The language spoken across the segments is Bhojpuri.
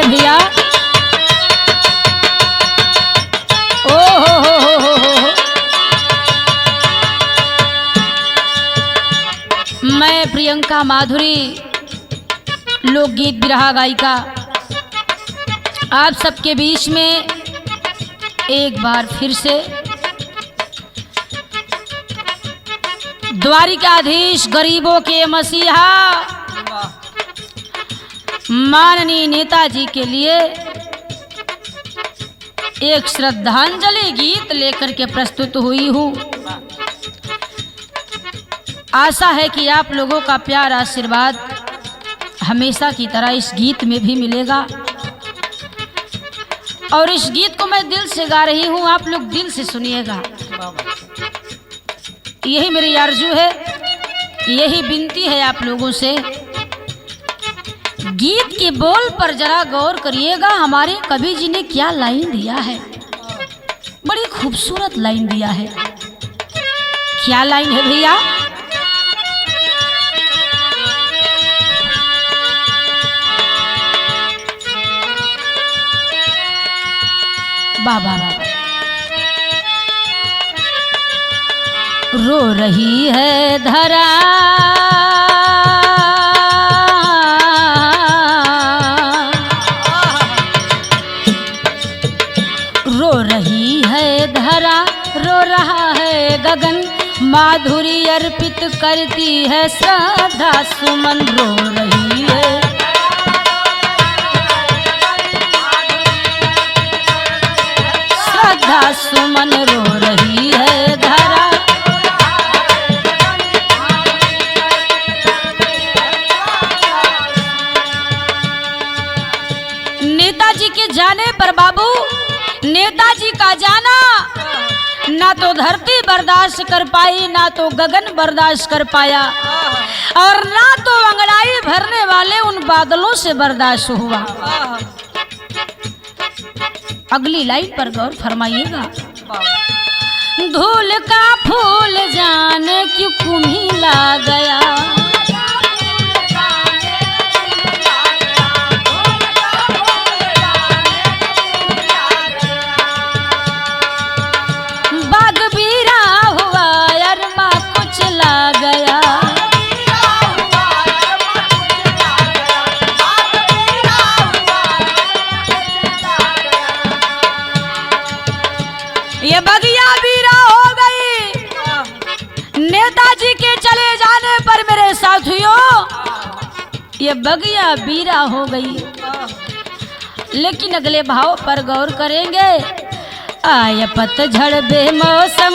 भैया। ओ हो। मैं प्रियंका माधुरी, लोकगीत बिरहा गायिका, आप सबके बीच में एक बार फिर से द्वारिकाधीश, गरीबों के मसीहा माननीय नेताजी के लिए एक श्रद्धांजलि गीत लेकर के प्रस्तुत हुई हूँ। आशा है कि आप लोगों का प्यार आशीर्वाद हमेशा की तरह इस गीत में भी मिलेगा। और इस गीत को मैं दिल से गा रही हूँ, आप लोग दिल से सुनिएगा। यही मेरी आरजू है, यही विनती है आप लोगों से। गीत के बोल पर जरा गौर करिएगा। हमारे कवि जी ने क्या लाइन दिया है, बड़ी खूबसूरत लाइन दिया है। क्या लाइन है भैया? बाबा रो रही है धरा, रो रही है धरा, रो रहा है गगन, माधुरी अर्पित करती है श्रद्धा सुमन। रो रही है, श्रद्धा सुमन रो रही है धरा। नेताजी के जाने पर बाबू, नेताजी का जाना ना तो धरती बर्दाश्त कर पाई, ना तो गगन बर्दाश्त कर पाया, और ना तो अंगड़ाई भरने वाले उन बादलों से बर्दाश्त हुआ। अगली लाइन पर गौर फरमाइएगा। धूल का फूल जाने क्यों कुम्हिला गया, बाग बीरा हुआ अरमा कुचला गया। ये बगिया बीरा हो गई नेताजी के चले जाने पर मेरे साथियों, ये बगिया बीरा हो गई। लेकिन अगले भाव पर गौर करेंगे। आय पतझड़ बेमौसम,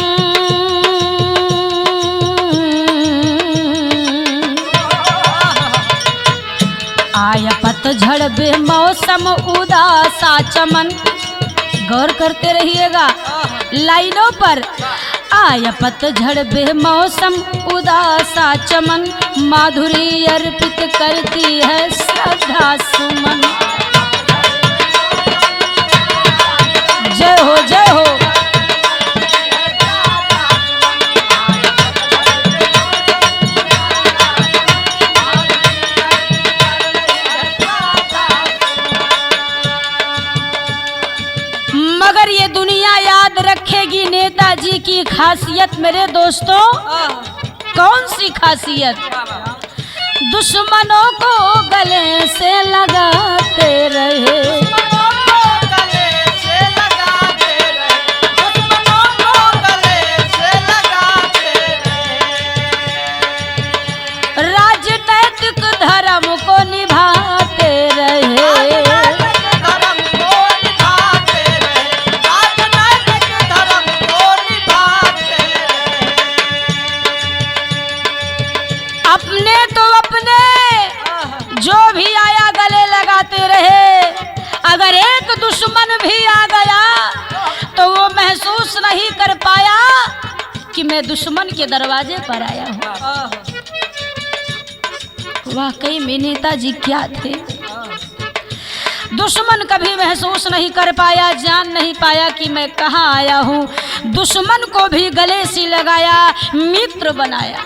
आय पतझड़ बेमौसम उदासा चमन। गौर करते रहिएगा लाइनों पर। आय पतझड़ बेमौसम उदासा चमन, माधुरी अर्पित करती है श्रद्धा सुमन। जय हो जय हो। मगर ये दुनिया याद रखेगी नेताजी की खासियत मेरे दोस्तों। कौन सी खासियत? दुश्मनों को गले से लगाते रहे, राजनैतिक धर्म को निभाते रहे। अपने तो अपने जो भी आया गले लगाते रहे। अगर एक दुश्मन भी आ गया तो वो महसूस नहीं कर पाया कि मैं दुश्मन के दरवाजे पर आया हूँ। वाकई में नेताजी क्या थे। दुश्मन कभी महसूस नहीं कर पाया, जान नहीं पाया कि मैं कहाँ आया हूँ। दुश्मन को भी गले से लगाया, मित्र बनाया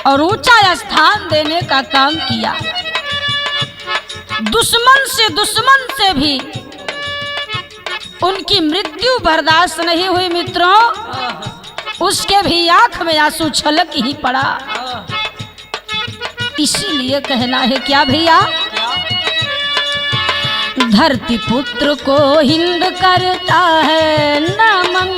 और ऊंचा स्थान देने का काम किया। दुश्मन से भी उनकी मृत्यु बर्दाश्त नहीं हुई मित्रों, उसके भी आंख में आंसू छलक ही पड़ा। इसीलिए कहना है क्या भैया, धरती पुत्र को हिंद करता है नमन,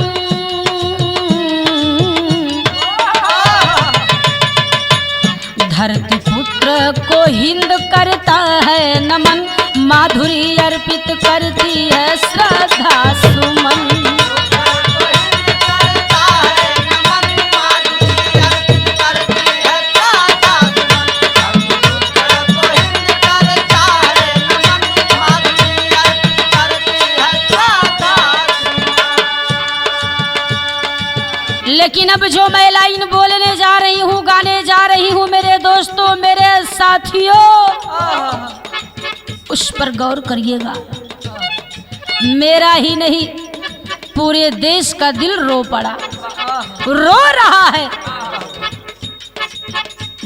धरती पुत्र को हिंद करता है नमन, माधुरी अर्पित करती है श्रद्धा सुमन। लेकिन अब जो मैं लाइन बोलने जा रही हूँ, गाने जा रही हूँ मेरे दोस्तों, मेरे साथियों, उस पर गौर करिएगा। मेरा ही नहीं, पूरे देश का दिल रो पड़ा, रो रहा है।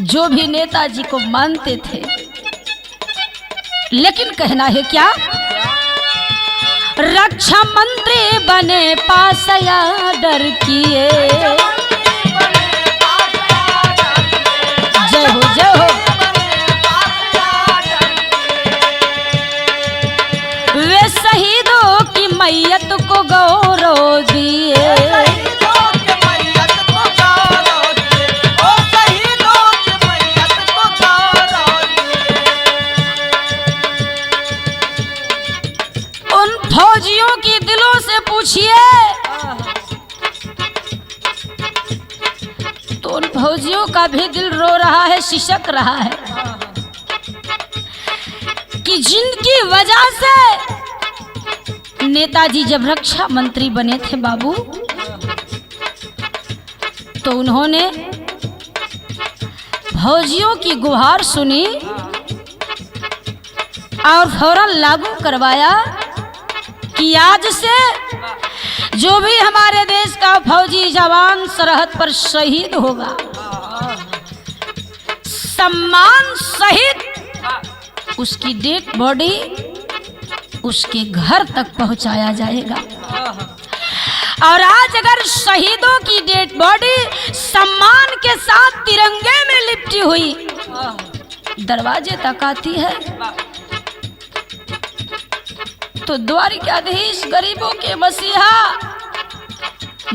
जो भी नेताजी को मानते थे, लेकिन कहना है क्या, रक्षा मंत्री बने पास या डर किए। जय हो जय हो। वे शहीदों की मैयत को गौरव दिए, फौजियों की दिलों से पूछिए तो उन फौजियों का भी दिल रो रहा है, सिसक रहा है कि जिनकी वजह से नेताजी जब रक्षा मंत्री बने थे बाबू, तो उन्होंने फौजियों की गुहार सुनी और फौरन लागू करवाया कि आज से जो भी हमारे देश का फौजी जवान सरहद पर शहीद होगा, सम्मान सहित उसकी डेड बॉडी उसके घर तक पहुंचाया जाएगा। और आज अगर शहीदों की डेड बॉडी सम्मान के साथ तिरंगे में लिपटी हुई दरवाजे तक आती है, तो द्वारिकाधीश गरीबों के मसीहा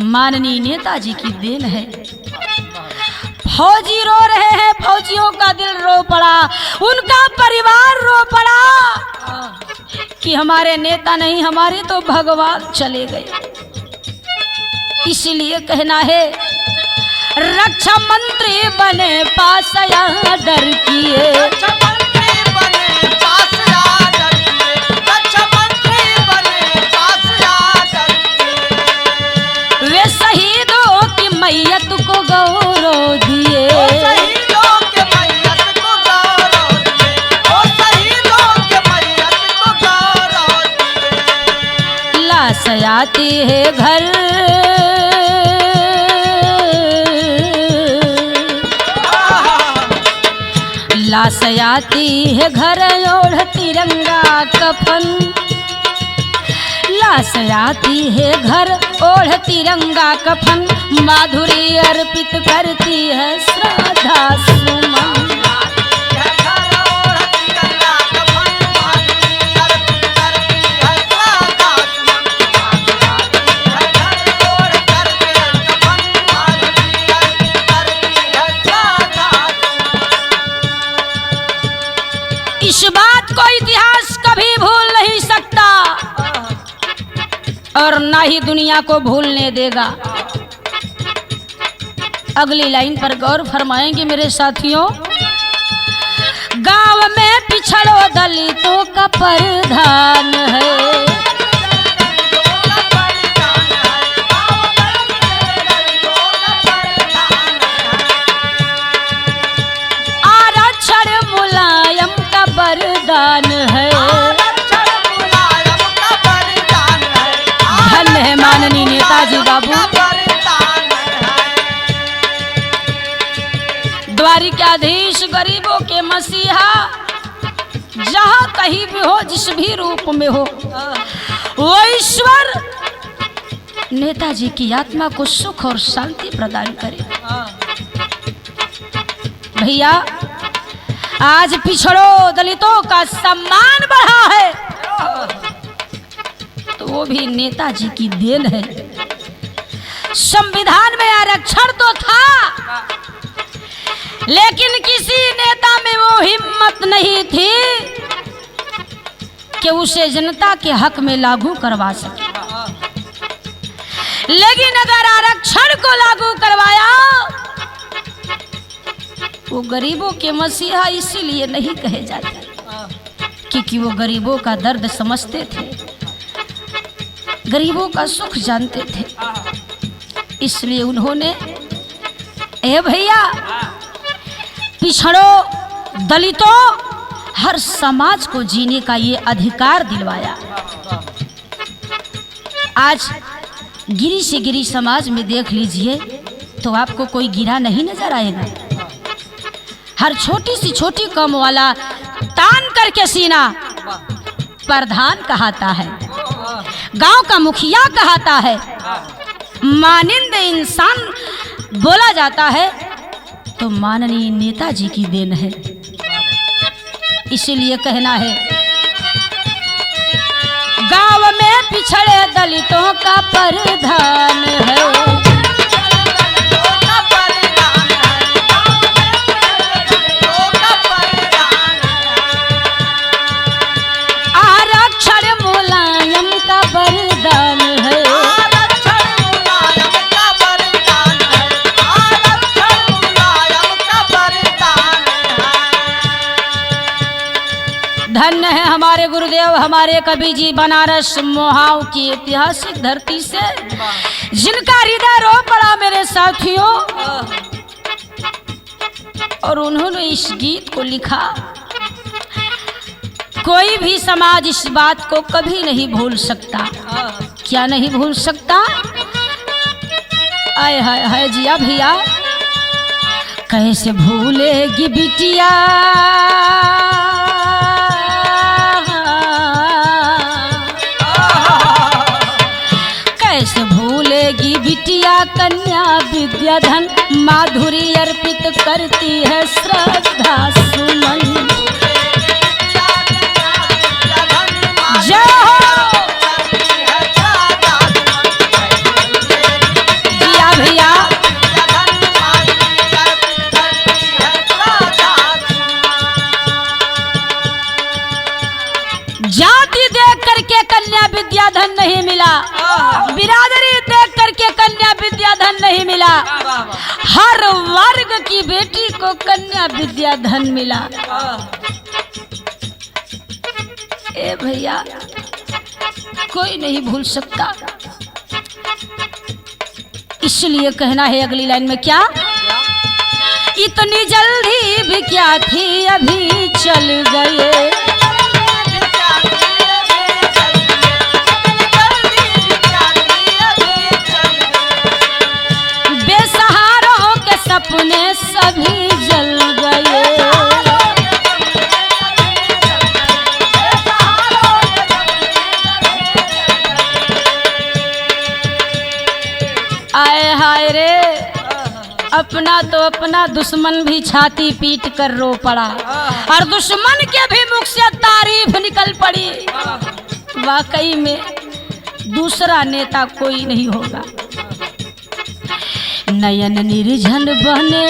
माननीय नेताजी की देन है। फौजी रो रहे हैं, फौजियों का दिल रो पड़ा, उनका परिवार रो पड़ा कि हमारे नेता नहीं, हमारे तो भगवान चले गए। इसलिए कहना है, रक्षा मंत्री बने पास या डर किए। वे शहीदों की मैयत को गौरव दिए, लाश आती है घर, लाश आती है घर ओढ़ तिरंगा कफन, लाश आती है घर ओढ़ तिरंगा कफन, माधुरी अर्पित करती है श्रद्धा सुमन। इस बात को इतिहास कभी भूल नहीं सकता और ना ही दुनिया को भूलने देगा। अगली लाइन पर गौर फरमाएंगे मेरे साथियों। गांव में पिछड़ो दलितों का प्रधान है, आरक्षण मुलायम का वरदान है। धन्य है माननीय नेताजी बाबू। द्वारिकाधीश गरीबों के मसीहा, जहां कहीं भी हो, जिस भी रूप में हो, वो ईश्वर नेताजी की आत्मा को सुख और शांति प्रदान करे। भैया, आज पिछड़ों दलितों का सम्मान बढ़ा है तो वो भी नेताजी की देन है। संविधान में आरक्षण तो था, लेकिन किसी नेता में वो हिम्मत नहीं थी कि उसे जनता के हक में लागू करवा सके। लेकिन अगर आरक्षण को लागू करवाया, वो गरीबों के मसीहा इसीलिए नहीं कहे जाते क्योंकि वो गरीबों का दर्द समझते थे, गरीबों का सुख जानते थे। इसलिए उन्होंने भैया पिछड़ों दलितों हर समाज को जीने का ये अधिकार दिलवाया। आज गिरी से गिरी समाज में देख लीजिए तो आपको कोई गिरा नहीं नजर आएगा। हर छोटी सी छोटी कम वाला तान करके सीना प्रधान कहता है, गांव का मुखिया कहता है, मानिंद इंसान बोला जाता है तो माननीय नेताजी की देन है। इसीलिए कहना है, गांव में पिछड़े दलितों का प्रधान है। आरक्षण मुलायम का वरदान है। धन्य है हमारे गुरुदेव, हमारे कवि जी बनारस मोहाव की ऐतिहासिक धरती से, जिनका हृदय रो पड़ा मेरे साथियों। और उन्होंने इस गीत को लिखा। कोई भी समाज इस बात को कभी नहीं भूल सकता। क्या नहीं भूल सकता? आय हाय हाय जिया भैया, कैसे भूलेगी बिटिया कैसे भूलेगी बिटिया कन्या विद्याधन, माधुरी अर्पित करती है श्रद्धा सुमन। जय हो जिया भैया। जाति देख करके कन्या विद्याधन नहीं मिला, बिरादरी देख करके कन्या विद्याधन नहीं मिला, हर वर्ग की बेटी को कन्या विद्याधन मिला। ए भैया, कोई नहीं भूल सकता। इसलिए कहना है अगली लाइन में क्या, इतनी जल्दी भी क्या थी अभी चल गए, बेसहारों के सपने सभी जल गए। आए हाय रे, अपना तो अपना दुश्मन भी छाती पीट कर रो पड़ा और दुश्मन के भी मुख से तारीफ निकल पड़ी। वाकई में दूसरा नेता कोई नहीं होगा। नयन निर्झन बने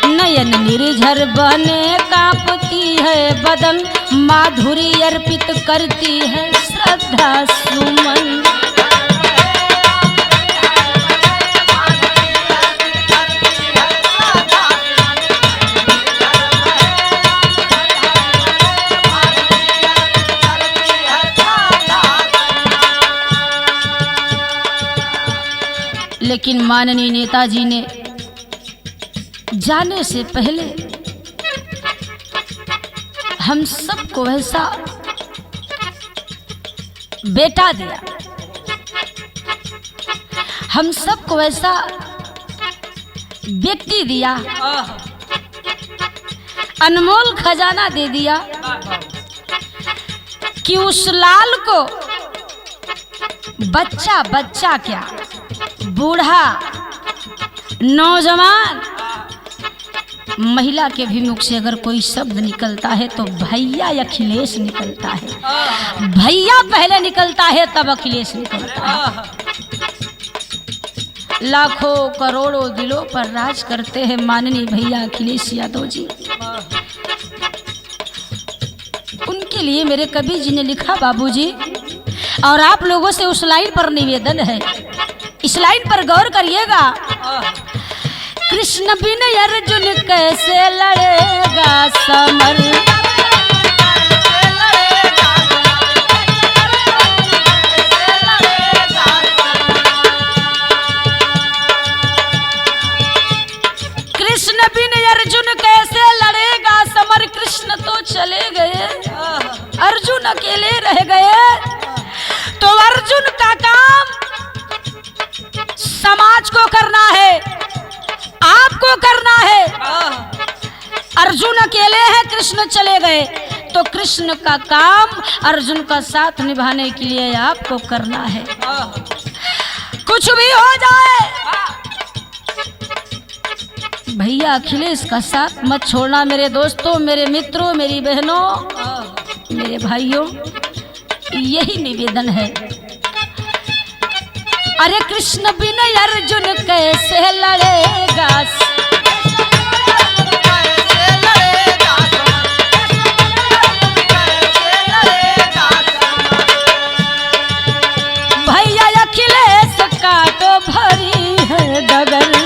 नयन निर्झर बने कांपती है बदन, माधुरी अर्पित करती है श्रद्धा सुमन। लेकिन माननीय नेताजी ने जाने से पहले हम सबको ऐसा बेटा दिया, हम सबको ऐसा व्यक्ति दिया, अनमोल खजाना दे दिया कि उस लाल को बच्चा बच्चा क्या, बूढ़ा, नौजवान, महिला के भी मुख से अगर कोई शब्द निकलता है तो भैया अखिलेश निकलता है। भैया पहले निकलता है तब अखिलेश निकलता है। लाखों करोड़ों दिलों पर राज करते हैं माननीय भैया अखिलेश यादव जी। उनके लिए मेरे कवि जी ने लिखा बाबूजी, और आप लोगों से उस लाइन पर निवेदन है, इस लाइन पर गौर करिएगा। कृष्ण बिन अर्जुन कैसे लड़ेगा समर, कृष्ण बिन अर्जुन कैसे लड़ेगा समर। कृष्ण तो चले गए, अर्जुन अकेले रह गए। तो अर्जुन का काम समाज को करना है, आपको करना है। अर्जुन अकेले हैं, कृष्ण चले गए, तो कृष्ण का काम अर्जुन का साथ निभाने के लिए आपको करना है। कुछ भी हो जाए भैया अखिलेश का साथ मत छोड़ना मेरे दोस्तों, मेरे मित्रों, मेरी बहनों, मेरे भाइयों, यही निवेदन है। अरे कृष्ण बिन अर्जुन कैसे लड़ेगा, भैया अखिलेश का तो भरी है डगर,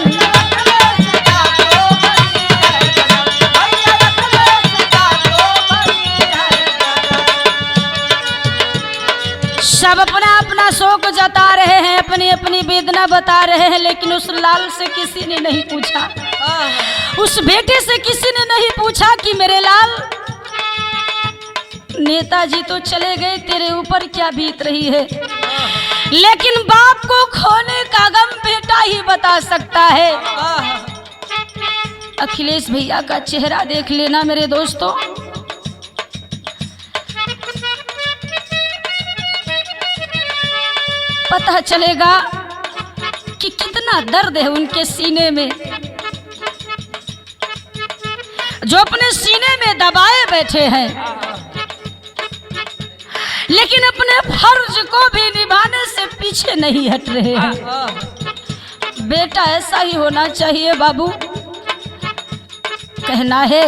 सब अपना अपना शोक जता रहे हैं, अपनी अपनी वेदना बता रहे हैं, लेकिन उस लाल से किसी ने नहीं पूछा, उस बेटे से किसी ने नहीं पूछा कि मेरे लाल, नेताजी तो चले गए, तेरे ऊपर क्या बीत रही है। लेकिन बाप को खोने का गम बेटा ही बता सकता है। अखिलेश भैया का चेहरा देख लेना मेरे दोस्तों, पता चलेगा कि कितना दर्द है उनके सीने में, जो अपने सीने में दबाए बैठे हैं, लेकिन अपने फर्ज को भी निभाने से पीछे नहीं हट रहे हैं। बेटा ऐसा ही होना चाहिए बाबू। कहना है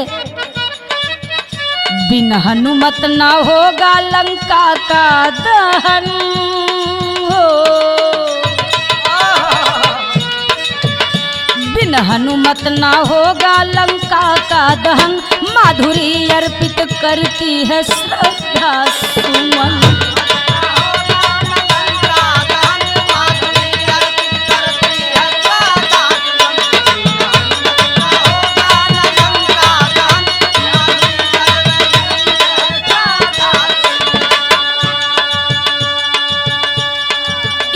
बिन हनुमत ना होगा लंका का दहन, बिन हनुमत ना होगा लंका का दहन। माधुरी अर्पित करती है श्रद्धा सुमन,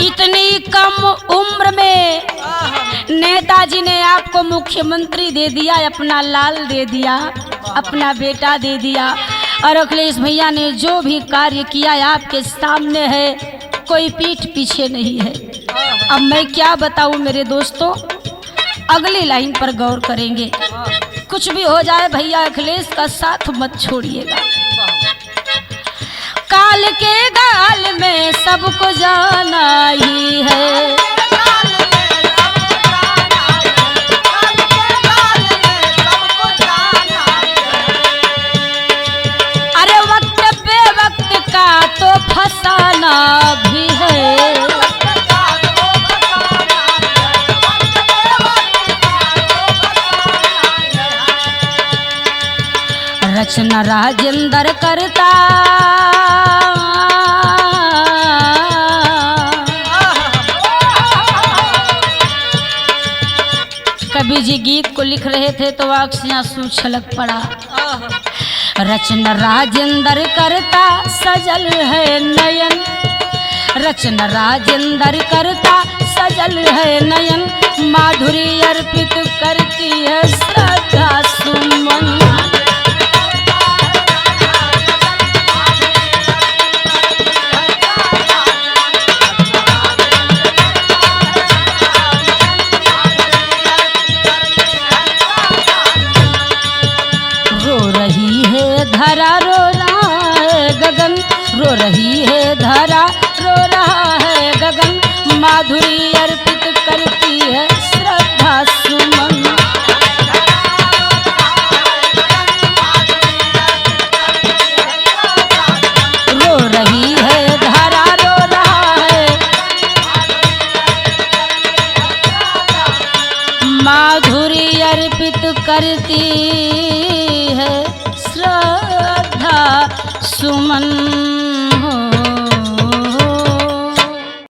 इतनी कम उम्र में नेताजी ने आपको मुख्यमंत्री दे दिया, अपना लाल दे दिया, अपना बेटा दे दिया, और अखिलेश भैया ने जो भी कार्य किया आपके सामने है, कोई पीठ पीछे नहीं है। अब मैं क्या बताऊं मेरे दोस्तों, अगली लाइन पर गौर करेंगे। कुछ भी हो जाए भैया अखिलेश का साथ मत छोड़िएगा। काल के गाल में सबको जाना ही है, अरे वक्त पे वक्त का तो फसाना भी है। रचना राजेंद्र करता, कवि जी गीत को लिख रहे थे तो आँख से आंसू छलक पड़ा। रचना राजेंद्र करता सजल है नयन, रचना राजेंद्र करता सजल है नयन। माधुरी अर्पित करती है श्रद्धा सुमन। धरा रो रहा है गगन, रो रही है धरा, रो रहा है गगन, माधुरी अर्पित करती है श्रद्धा सुमन। रो रही है धरा, रो रहा है, माधुरी अर्पित करती है श्रद्धा सुमन।